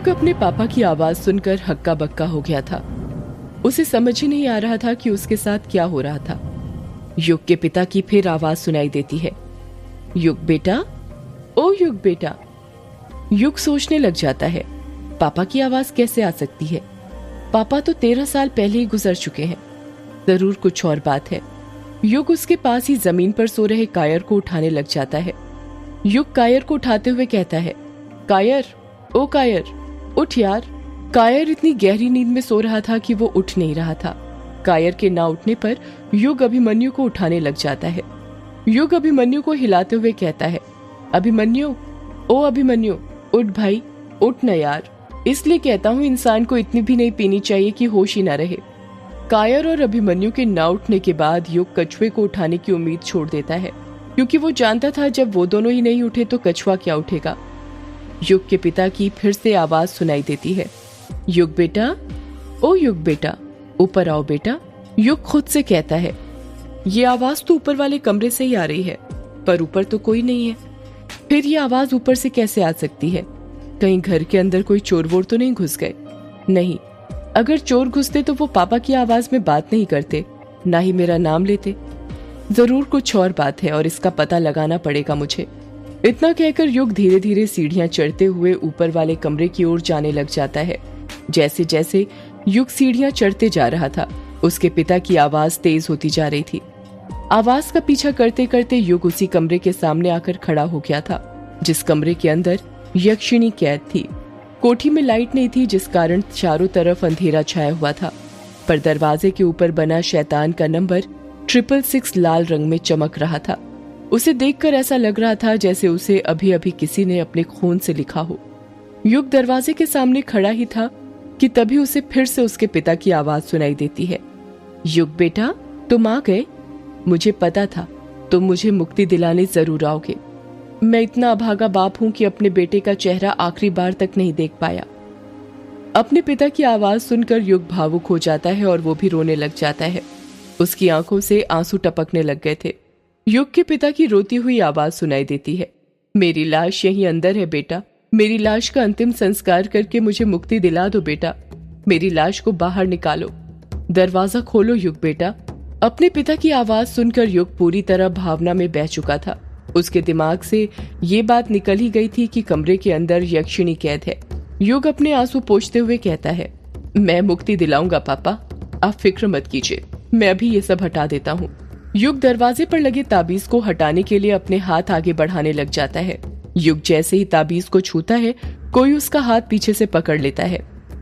युग अपने पापा की आवाज सुनकर हक्का बक्का हो गया था। उसे समझ ही नहीं आ रहा था कि उसके साथ क्या हो रहा था। युग के पिता की फिर आवाज सुनाई देती है, युग बेटा, ओ युग बेटा। युग सोचने लग जाता है, पापा की आवाज कैसे आ सकती है? पापा तो 13 साल पहले ही गुजर चुके हैं। जरूर कुछ और बात है। युग उसके पास ही जमीन पर सो रहे कायर को उठाने लग जाता है। युग कायर को उठाते हुए कहता है, कायर, ओ कायर, उठ यार। कायर इतनी गहरी नींद में सो रहा था कि वो उठ नहीं रहा था। कायर के ना उठने पर युग अभिमन्यु को उठाने लग जाता है। युग अभिमन्यु को हिलाते हुए कहता है, अभिमन्यु, ओ अभिमन्यु, उठ भाई, उठ न यार। इसलिए कहता हूँ इंसान को इतनी भी नहीं पीनी चाहिए कि होश ही ना रहे। कायर और अभिमन्यु के ना उठने के बाद युग कछुए को उठाने की उम्मीद छोड़ देता है, क्योंकि वो जानता था जब वो दोनों ही नहीं उठे तो कछुआ क्या उठेगा। युग के पिता की फिर से आवाज सुनाई देती है, युग बेटा, ओ युग बेटा, ऊपर आओ बेटा। युग खुद से कहता है, ये आवाज तो ऊपर वाले कमरे से ही आ रही है, पर ऊपर तो कोई नहीं है। फिर ये आवाज ऊपर से कैसे आ सकती है? कहीं घर के अंदर कोई चोर वोर तो नहीं घुस गए? नहीं, अगर चोर घुसते तो वो पापा की आवाज में बात नहीं करते, ना ही मेरा नाम लेते। जरूर कुछ और बात है और इसका पता लगाना पड़ेगा मुझे। इतना कहकर युग धीरे धीरे सीढ़ियां चढ़ते हुए ऊपर वाले कमरे की ओर जाने लग जाता है। जैसे जैसे युग सीढ़ियां चढ़ते जा रहा था, उसके पिता की आवाज तेज होती जा रही थी। आवाज का पीछा करते करते युग उसी कमरे के सामने आकर खड़ा हो गया था, जिस कमरे के अंदर यक्षिणी कैद थी। कोठी में लाइट नहीं थी, जिस कारण चारों तरफ अंधेरा छाया हुआ था, पर दरवाजे के ऊपर बना शैतान का नंबर 666 लाल रंग में चमक रहा था। उसे देखकर ऐसा लग रहा था जैसे उसे अभी अभी किसी ने अपने खून से लिखा हो। युग दरवाजे के सामने खड़ा ही था कि तभी उसे फिर से उसके पिता की आवाज सुनाई देती है, युग बेटा, तुम आ गए। मुझे पता था तुम मुझे मुक्ति दिलाने जरूर आओगे। मैं इतना अभागा बाप हूं कि अपने बेटे का चेहरा आखिरी बार तक नहीं देख पाया। अपने पिता की आवाज सुनकर युग भावुक हो जाता है और वो भी रोने लग जाता है। उसकी आंखों से आंसू टपकने लग गए थे। युग के पिता की रोती हुई आवाज सुनाई देती है, मेरी लाश यहीं अंदर है बेटा। मेरी लाश का अंतिम संस्कार करके मुझे मुक्ति दिला दो बेटा। मेरी लाश को बाहर निकालो, दरवाजा खोलो युग बेटा। अपने पिता की आवाज सुनकर युग पूरी तरह भावना में बह चुका था। उसके दिमाग से ये बात निकल ही गई थी कि कमरे के अंदर यक्षिणी कैद है। युग अपने आंसू पोंछते हुए कहता है, मैं मुक्ति दिलाऊंगा पापा, आप फिक्र मत कीजिए, मैं अभी ये सब हटा देता हूँ। युग दरवाजे पर लगे ताबीज को हटाने के लिए अपने हाथ आगे बढ़ाने लग जाता है। युग जैसे ही ताबीज को छूता है, कोई उसका हाथ पीछे से पकड़ लेता है।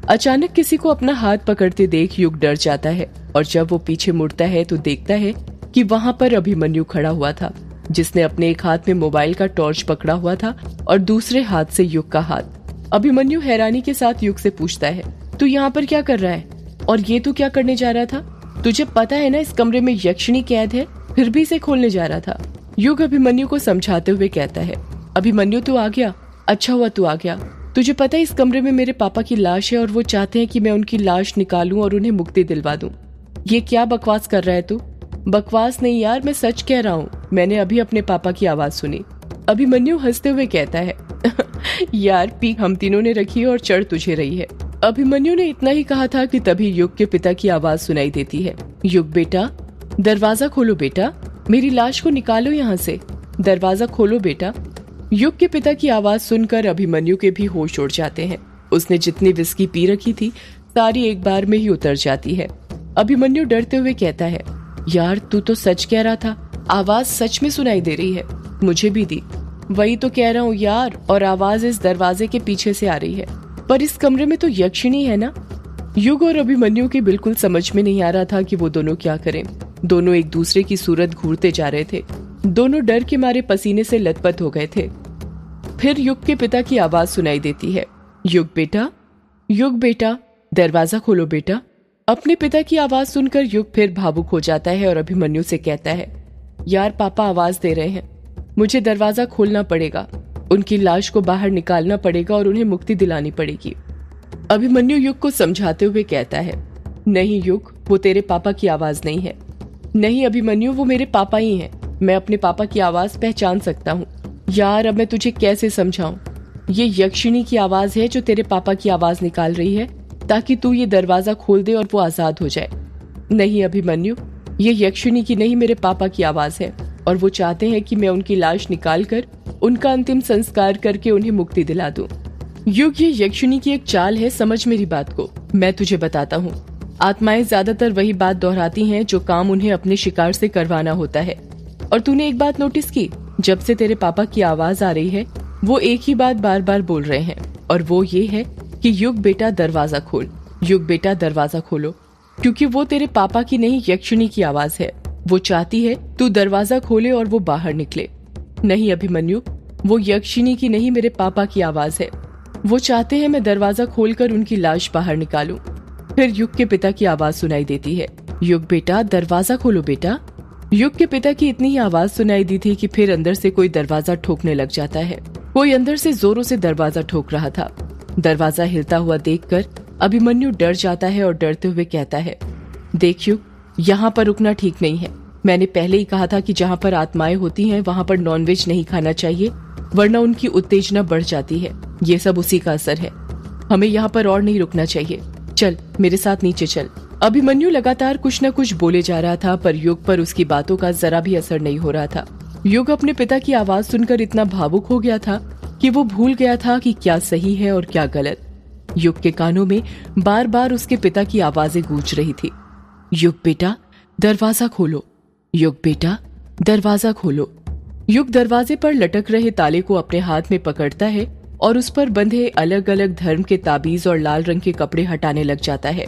अचानक किसी को अपना हाथ पकड़ते देख युग डर जाता है और जब वो पीछे मुड़ता है तो देखता है कि वहाँ पर अभिमन्यु खड़ा हुआ था, जिसने अपने एक हाथ में मोबाइल का टॉर्च पकड़ा हुआ था और दूसरे हाथ से युग का हाथ। अभिमन्यु हैरानी के साथ युग से पूछता है, तू यहाँ पर क्या कर रहा है और ये तू क्या करने जा रहा था? तुझे पता है ना इस कमरे में यक्षिणी कैद है, फिर भी इसे खोलने जा रहा था। युग अभिमन्यु को समझाते हुए कहता है, अभिमन्यु तू आ गया, अच्छा हुआ तू आ गया। तुझे पता है इस कमरे में मेरे पापा की लाश है और वो चाहते हैं कि मैं उनकी लाश निकालूं और उन्हें मुक्ति दिलवा दूं। ये क्या बकवास कर रहा है तू? बकवास नहीं यार, मैं सच कह रहा हूँ, मैंने अभी अपने पापा की आवाज सुनी। अभिमन्यु हंसते हुए कहता है, यार पीक हम तीनों ने रखी और चढ़ तुझे रही है। अभिमन्यु ने इतना ही कहा था कि तभी युग के पिता की आवाज सुनाई देती है, युग बेटा, दरवाजा खोलो बेटा, मेरी लाश को निकालो यहाँ से, दरवाजा खोलो बेटा। युग के पिता की आवाज सुनकर अभिमन्यु के भी होश उड़ जाते हैं। उसने जितनी विस्की पी रखी थी सारी एक बार में ही उतर जाती है। अभिमन्यु डरते हुए कहता है, यार तू तो सच कह रहा था, आवाज सच में सुनाई दे रही है, मुझे भी दी। वही तो कह रहा हूँ यार, और आवाज इस दरवाजे के पीछे से आ रही है, पर इस कमरे में तो यक्षिणी है ना। युग और अभिमन्यु की बिल्कुल समझ में नहीं आ रहा था कि वो दोनों क्या करें। दोनों एक दूसरे की सूरत घूरते जा रहे थे। दोनों डर के मारे पसीने से लथपथ हो गए थे। फिर युग के पिता की आवाज सुनाई देती है, युग बेटा, दरवाजा खोलो बेटा। अपने पिता की आवाज सुनकर युग फिर भावुक हो जाता है और अभिमन्यु से कहता है, यार पापा आवाज दे रहे हैं, मुझे दरवाजा खोलना पड़ेगा, उनकी लाश को बाहर निकालना पड़ेगा और उन्हें मुक्ति दिलानी पड़ेगी। अभिमन्यु युग को समझाते हुए कहता है, नहीं युग, वो तेरे पापा की आवाज नहीं है। नहीं अभिमन्यु, वो मेरे पापा ही हैं, मैं अपने पापा की आवाज पहचान सकता हूँ। यार अब मैं तुझे कैसे समझाऊं? ये यक्षिणी की आवाज है जो तेरे पापा की आवाज निकाल रही है ताकि तू ये दरवाजा खोल दे और वो आजाद हो जाए। नहीं अभिमन्यु, ये यक्षिणी की नहीं मेरे पापा की आवाज है और वो चाहते हैं कि मैं उनकी लाश निकाल कर उनका अंतिम संस्कार करके उन्हें मुक्ति दिला दूं। युग, ये यक्षिणी की एक चाल है, समझ मेरी बात को। मैं तुझे बताता हूँ, आत्माएं ज्यादातर वही बात दोहराती हैं जो काम उन्हें अपने शिकार से करवाना होता है। और तूने एक बात नोटिस की, जब से तेरे पापा की आवाज आ रही है वो एक ही बात बार बार बोल रहे हैं, और वो ये है कि युग बेटा दरवाजा खोल, युग बेटा दरवाजा खोलो, क्योंकि वो तेरे पापा की नहीं यक्षिणी की आवाज है। वो चाहती है तू दरवाजा खोले और वो बाहर निकले। नहीं अभिमन्यु, वो यक्षिणी की नहीं मेरे पापा की आवाज है। वो चाहते हैं मैं दरवाजा खोलकर उनकी लाश बाहर निकालूं। फिर युग के पिता की आवाज सुनाई देती है, युग बेटा दरवाजा खोलो बेटा। युग के पिता की इतनी ही आवाज सुनाई दी थी कि फिर अंदर से कोई दरवाजा ठोकने लग जाता है। कोई अंदर से जोरों से दरवाजा ठोक रहा था। दरवाजा हिलता हुआ देखकर अभिमन्यु डर जाता है और डरते हुए कहता है, देख युग, यहाँ पर रुकना ठीक नहीं है। मैंने पहले ही कहा था कि जहाँ पर आत्माएं होती हैं वहाँ पर नॉनवेज नहीं खाना चाहिए, वरना उनकी उत्तेजना बढ़ जाती है। ये सब उसी का असर है। हमें यहाँ पर और नहीं रुकना चाहिए। चल मेरे साथ नीचे चल। अभिमन्यु लगातार कुछ न कुछ बोले जा रहा था, पर युग पर उसकी बातों का जरा भी असर नहीं हो रहा था। युग अपने पिता की आवाज सुनकर इतना भावुक हो गया था कि वो भूल गया था कि क्या सही है और क्या गलत। युग के कानों में बार बार उसके पिता की आवाजें गूंज रही थी, युग बेटा दरवाजा खोलो, युग बेटा दरवाजा खोलो। युग दरवाजे पर लटक रहे ताले को अपने हाथ में पकड़ता है और उस पर बंधे अलग अलग धर्म के ताबीज और लाल रंग के कपड़े हटाने लग जाता है।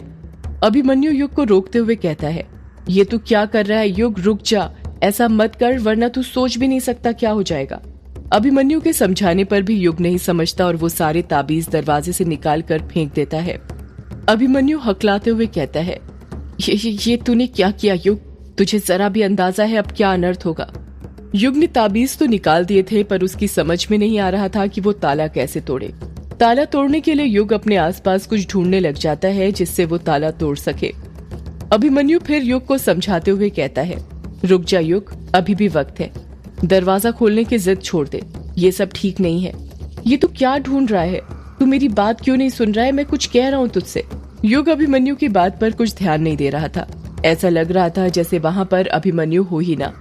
अभिमन्यु युग को रोकते हुए कहता है, ये तू क्या कर रहा है युग, रुक जा, ऐसा मत कर वरना तू सोच भी नहीं सकता क्या हो जाएगा। अभिमन्यु के समझाने पर भी युग नहीं समझता और वो सारे ताबीज दरवाजे से निकाल कर फेंक देता है। अभिमन्यु हकलाते हुए कहता है, ये तूने क्या किया युग, तुझे जरा भी अंदाजा है अब क्या अनर्थ होगा। युग ने ताबीज तो निकाल दिए थे, पर उसकी समझ में नहीं आ रहा था कि वो ताला कैसे तोड़े। ताला तोड़ने के लिए युग अपने आसपास कुछ ढूंढने लग जाता है जिससे वो ताला तोड़ सके। अभिमन्यु फिर युग को समझाते हुए कहता है, रुक जा युग, अभी भी वक्त है, दरवाजा खोलने की जिद छोड़ दे, ये सब ठीक नहीं है। ये तू क्या ढूंढ रहा है, तू मेरी बात क्यों नहीं सुन रहा है, मैं कुछ कह रहा हूँ तुझसे। युग अभिमन्यु की बात पर कुछ ध्यान नहीं दे रहा था। ऐसा लग रहा था जैसे वहाँ पर अभिमन्यु हो ही ना,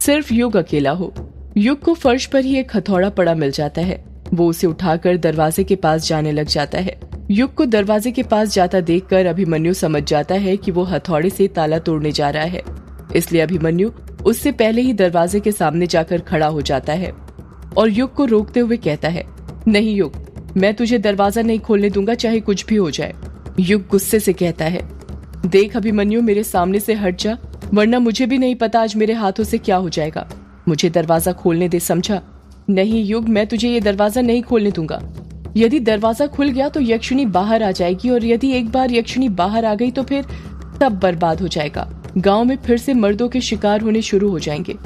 सिर्फ युग अकेला हो। युग को फर्श पर ही एक हथौड़ा पड़ा मिल जाता है। वो उसे उठाकर दरवाजे के पास जाने लग जाता है। युग को दरवाजे के पास जाता देखकर अभिमन्यु समझ जाता है कि वो हथौड़े से ताला तोड़ने जा रहा है, इसलिए अभिमन्यु उससे पहले ही दरवाजे के सामने जाकर खड़ा हो जाता है और युग को रोकते हुए कहता है, नहीं युग, मैं तुझे दरवाजा नहीं खोलने दूंगा चाहे कुछ भी हो जाए। युग गुस्से से कहता है, देख अभिमन्यु, मेरे सामने से हट जा, वरना मुझे भी नहीं पता आज मेरे हाथों से क्या हो जाएगा। मुझे दरवाजा खोलने दे, समझा। नहीं युग, मैं तुझे ये दरवाजा नहीं खोलने दूंगा। यदि दरवाजा खुल गया तो यक्षिणी बाहर आ जाएगी, और यदि एक बार यक्षिणी बाहर आ गई तो फिर सब बर्बाद हो जाएगा। गांव में फिर से मर्दों के शिकार होने शुरू हो जाएंगे।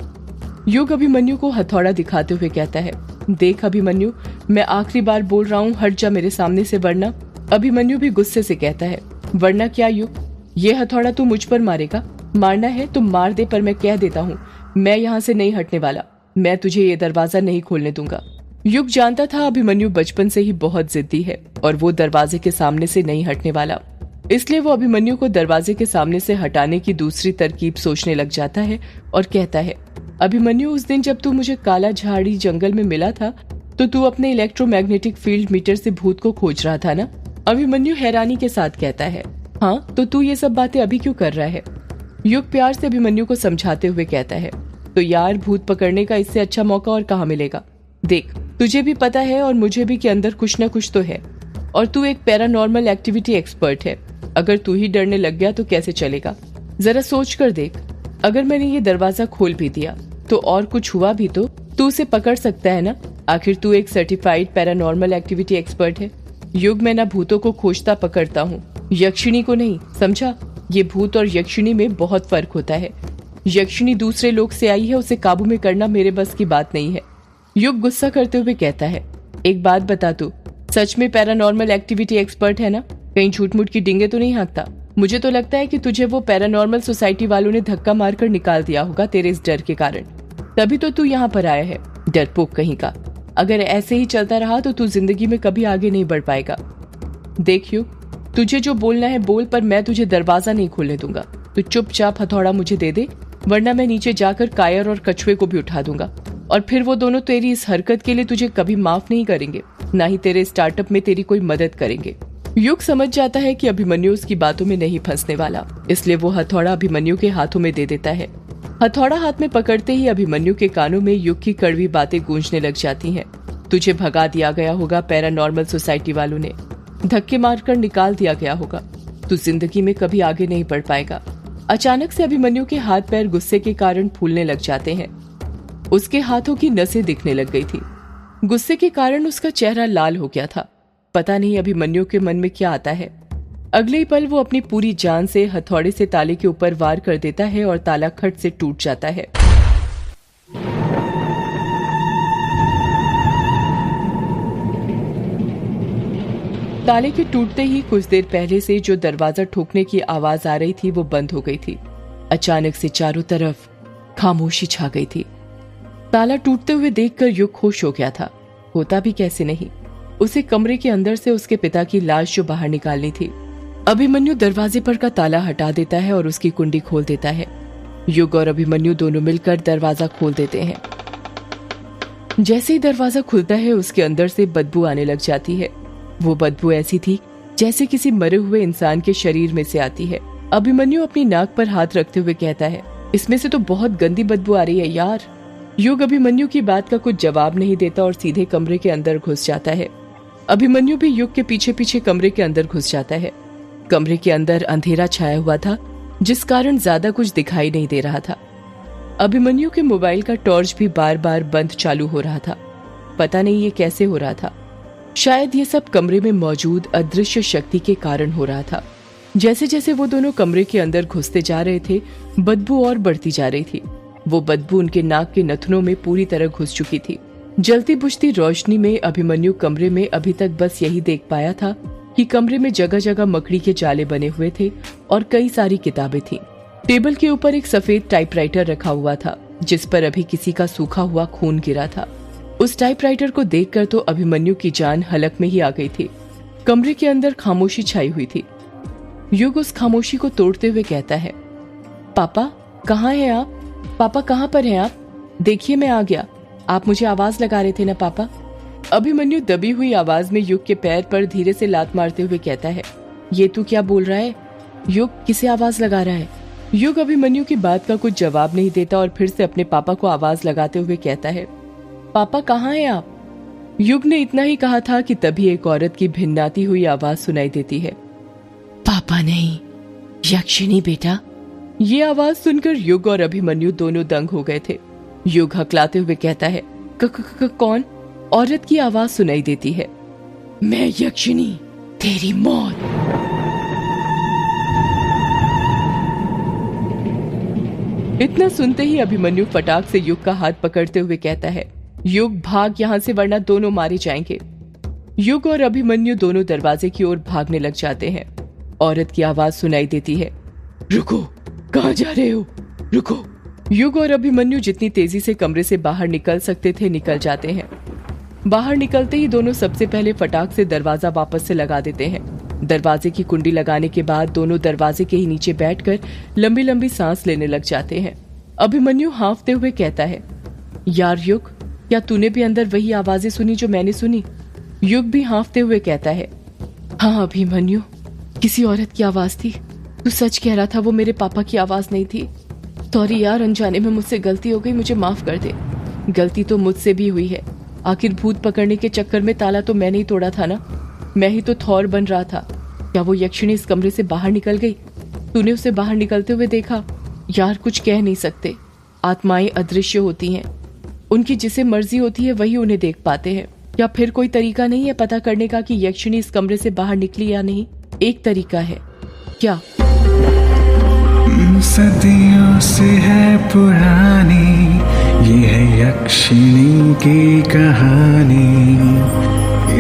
युग अभिमन्यु को हथौड़ा दिखाते हुए कहता है, देख अभिमन्यु, मैं आखिरी बार बोल रहा हूँ, हट जा मेरे सामने से, वरना। अभिमन्यु भी गुस्से से कहता है, वरना क्या युग, ये हथौड़ा तू मुझ पर मारेगा? मारना है तो मार दे, पर मैं कह देता हूँ मैं यहाँ से नहीं हटने वाला। मैं तुझे ये दरवाजा नहीं खोलने दूंगा। युग जानता था अभिमन्यु बचपन से ही बहुत जिद्दी है और वो दरवाजे के सामने से नहीं हटने वाला, इसलिए वो अभिमन्यु को दरवाजे के सामने से हटाने की दूसरी तरकीब सोचने लग जाता है और कहता है, अभिमन्यु, उस दिन जब तू मुझे काला झाड़ी जंगल में मिला था तो तू अपने इलेक्ट्रोमैग्नेटिक फील्ड मीटर से भूत को खोज रहा था ना? अभिमन्यु हैरानी के साथ कहता है, हाँ, तो तू ये सब बातें अभी क्यों कर रहा है? युग प्यार से अभिमन्यु को समझाते हुए कहता है, तो यार, भूत पकड़ने का इससे अच्छा मौका और कहाँ मिलेगा। देख, तुझे भी पता है और मुझे भी कि अंदर कुछ न कुछ तो है, और तू एक पैरानॉर्मल एक्टिविटी एक्सपर्ट है। अगर तू ही डरने लग गया तो कैसे चलेगा? जरा सोच कर देख, अगर मैंने ये दरवाजा खोल भी दिया तो और कुछ हुआ भी तो तू उसे पकड़ सकता है ना? आखिर तू एक सर्टिफाइड पैरानॉर्मल एक्टिविटी एक्सपर्ट है। युग, मैं ना भूतों को खोजता पकड़ता हूँ, यक्षिणी को नहीं, समझा? ये भूत और यक्षिणी में बहुत फर्क होता है। यक्षिणी दूसरे लोग से आई है, उसे काबू में करना मेरे बस की बात नहीं है। युग गुस्सा करते हुए कहता है, एक बात बता, तू सच में पैरानॉर्मल एक्टिविटी एक्सपर्ट है ना? कहीं झूठ मूठ की डिंगे तो नहीं हाँकता? मुझे तो लगता है कि तुझे वो पैरानॉर्मल सोसाइटी वालों ने धक्का मारकर निकाल दिया होगा तेरे इस डर के कारण, तभी तो तू यहाँ पर आया है, डरपोक कहीं का। अगर ऐसे ही चलता रहा तो तू जिंदगी में कभी आगे नहीं बढ़ पाएगा। देख युग, तुझे जो बोलना है बोल, पर मैं तुझे दरवाजा नहीं खोलने दूंगा। तू चुपचाप हथौड़ा मुझे दे दे, वरना मैं नीचे जाकर कायर और कछुए को भी उठा दूंगा, और फिर वो दोनों तेरी इस हरकत के लिए तुझे कभी माफ नहीं करेंगे, ना ही तेरे स्टार्टअप में तेरी कोई मदद करेंगे। युग समझ जाता है कि अभिमन्यु उसकी बातों में नहीं फंसने वाला, इसलिए वो हथौड़ा अभिमन्यु के हाथों में दे देता है। हथौड़ा हाथ में पकड़ते ही अभिमन्यु के कानों में युग की कड़वी बातें गूंजने लग जाती हैं। तुझे भगा दिया गया होगा पैरानॉर्मल सोसाइटी वालों ने, धक्के मारकर निकाल दिया गया होगा, तू जिंदगी में कभी आगे नहीं बढ़ पाएगा। अचानक से अभिमन्यु के हाथ पैर गुस्से के कारण फूलने लग जाते हैं। उसके हाथों की नसें दिखने लग गई थी। गुस्से के कारण उसका चेहरा लाल हो गया था। पता नहीं अभिमन्यु के मन में क्या आता है। अगले ही पल वो अपनी पूरी जान से हथौड़े से ताले के ऊपर वार कर देता है और ताला खट से टूट जाता है। ताले के टूटते ही कुछ देर पहले से जो दरवाजा ठोकने की आवाज आ रही थी वो बंद हो गई थी। अचानक से चारों तरफ खामोशी छा गई थी। ताला टूटते हुए देखकर युग खुश हो गया था। होता भी कैसे नहीं, उसे कमरे के अंदर से उसके पिता की लाश जो बाहर निकालनी थी। अभिमन्यु दरवाजे पर का ताला हटा देता है और उसकी कुंडी खोल देता है। युग और अभिमन्यु दोनों मिलकर दरवाजा खोल देते हैं। जैसे ही दरवाजा खुलता है उसके अंदर से बदबू आने लग जाती है। वो बदबू ऐसी थी जैसे किसी मरे हुए इंसान के शरीर में से आती है। अभिमन्यु अपनी नाक पर हाथ रखते हुए कहता है, इसमें से तो बहुत गंदी बदबू आ रही है यार। युग अभिमन्यु की बात का कुछ जवाब नहीं देता और सीधे कमरे के अंदर घुस जाता है। अभिमन्यु भी युग के पीछे पीछे कमरे के अंदर घुस जाता है। कमरे के अंदर अंधेरा छाया हुआ था, जिस कारण ज्यादा कुछ दिखाई नहीं दे रहा था। अभिमन्यु के मोबाइल का टॉर्च भी बार बार बंद चालू हो रहा था। पता नहीं ये कैसे हो रहा था। शायद ये सब कमरे में मौजूद अदृश्य शक्ति के कारण हो रहा था। जैसे जैसे वो दोनों कमरे के अंदर घुसते जा रहे थे, बदबू और बढ़ती जा रही थी। वो बदबू उनके नाक के नथुनों में पूरी तरह घुस चुकी थी। जलती बुझती रोशनी में अभिमन्यु कमरे में अभी तक बस यही देख पाया था कि कमरे में जगह जगह मकड़ी के जाले बने हुए थे और कई सारी किताबें थीं। टेबल के ऊपर एक सफेद टाइपराइटर रखा हुआ था, जिस पर अभी किसी का सूखा हुआ खून गिरा था। उस टाइपराइटर को देखकर तो अभिमन्यु की जान हलक में ही आ गई थी। कमरे के अंदर खामोशी छाई हुई थी। युग उस खामोशी को तोड़ते हुए कहता है, पापा कहाँ हैं आप? पापा कहाँ पर हैं आप? देखिए मैं आ गया। आप मुझे आवाज लगा रहे थे ना पापा? अभिमन्यु दबी हुई आवाज में युग के पैर पर धीरे से लात मारते हुए कहता है, ये तू क्या बोल रहा है? युग किसे आवाज लगा रहा है? युग अभिमन्यु की बात का कुछ जवाब नहीं देता और फिर से अपने पापा को आवाज लगाते हुए कहता है, पापा कहाँ हैं आप? युग ने इतना ही कहा था कि तभी एक औरत की भिन्नाती हुई आवाज सुनाई देती है, पापा नहीं, यक्षिणी बेटा। ये आवाज सुनकर युग और अभिमन्यु दोनों दंग हो गए थे। युग हकलाते हुए कहता है, कौन? औरत की आवाज सुनाई देती है, मैं यक्षिणी, तेरी मौत। इतना सुनते ही अभिमन्यु फटाक से युग का हाथ पकड़ते हुए कहता है, युग भाग यहाँ से वरना दोनों मारे जाएंगे। युग और अभिमन्यु दोनों दरवाजे की ओर भागने लग जाते हैं। औरत की आवाज सुनाई देती है, रुको, कहाँ जा रहे हो? रुको। युग और अभिमन्यु जितनी तेजी से कमरे से बाहर निकल सकते थे निकल जाते हैं। बाहर निकलते ही दोनों सबसे पहले फटाक से दरवाजा वापस से लगा देते हैं। दरवाजे की कुंडी लगाने के बाद दोनों दरवाजे के ही नीचे बैठकर लंबी लंबी सांस लेने लग जाते हैं। अभिमन्यु हांफते हुए कहता है, यार युग, क्या तूने भी अंदर वही आवाजें सुनी जो मैंने सुनी? युग भी हांफते हुए कहता है, हाँ अभिमन्यु, किसी औरत की आवाज थी। तू सच कह रहा था, वो मेरे पापा की आवाज नहीं थी। सॉरी यार, अनजाने में मुझसे गलती हो गई, मुझे माफ कर दे। गलती तो मुझसे भी हुई है। आखिर भूत पकड़ने के चक्कर में ताला तो मैंने ही तोड़ा था ना। मैं ही तो थॉर बन रहा था। क्या वो यक्षिणी इस कमरे से बाहर निकल गई? तूने उसे बाहर निकलते हुए देखा? यार कुछ कह नहीं सकते। आत्माएं अदृश्य होती हैं। उनकी जिसे मर्जी होती है वही उन्हें देख पाते हैं। या फिर कोई तरीका नहीं है पता करने का कि यक्षिणी इस कमरे से बाहर निकली या नहीं? एक तरीका है। क्या? सदियों से है पुरानी ये है यक्षिणी की कहानी।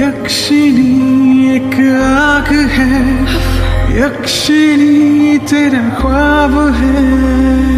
यक्षिणी एक आग है, यक्षिणी तेरा ख्वाब है।